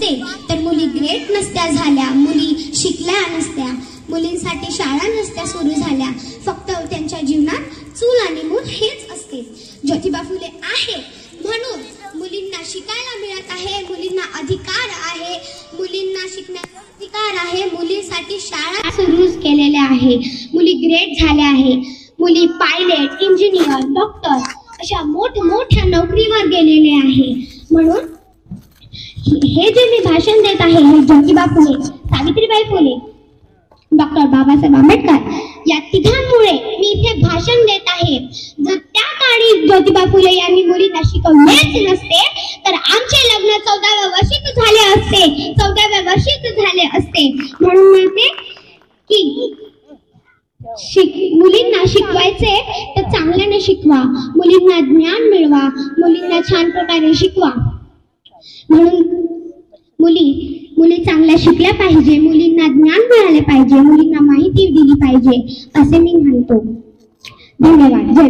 नसते तर मुली ग्रेट नसत्या झाल्या, मुली शिकल्या नसत्या, मुलींसाठी शाळा नसत्या सुरू झाल्या. फक्त त्यांच्या जीवनात चूल आणि मूल हेच असते. ज्योतिबा फुले आहे म्हणून मुलींना शिकायला मिळत आहे, मुलींना अधिकार आहे, मुलींना शिकण्याचा अधिकार आहे. मुलींसाठी शाळा सुरू केलेल्या आहे, मुली ग्रेट झाल्या आहे, मुली पायलट, इंजिनियर, डॉक्टर अशा मोठमोठ्या नोकरीवर गेलेले आहे. म्हणून हे जे मी भाषण देत आहे हे ज्योतिबा फुले, सावित्रीबाई फुले, डॉक्टर बाबासाहेब आंबेडकर या तिघांमुळे मी इथे भाषण देत आहे. जर त्या काळी ज्योतिबा फुले यांनी मुलींना शिकवलेच नसते तर आमचे लग्न 14व्या वर्षीच झाले असते, 14व्या वर्षीच झाले असते. म्हणून म्हणते की मुलींना शिकवायचे तर चांगल्याने शिकवा, मुलींना ज्ञान मिळवा, मुलींना छान प्रकारे शिकवा. म्हणून मुली चांगल्या शिकल्या पाहिजे, मुलींना ज्ञान मिळाले पाहिजे, मुलींना माहिती दिली पाहिजे असे मी म्हणतो. धन्यवाद. जय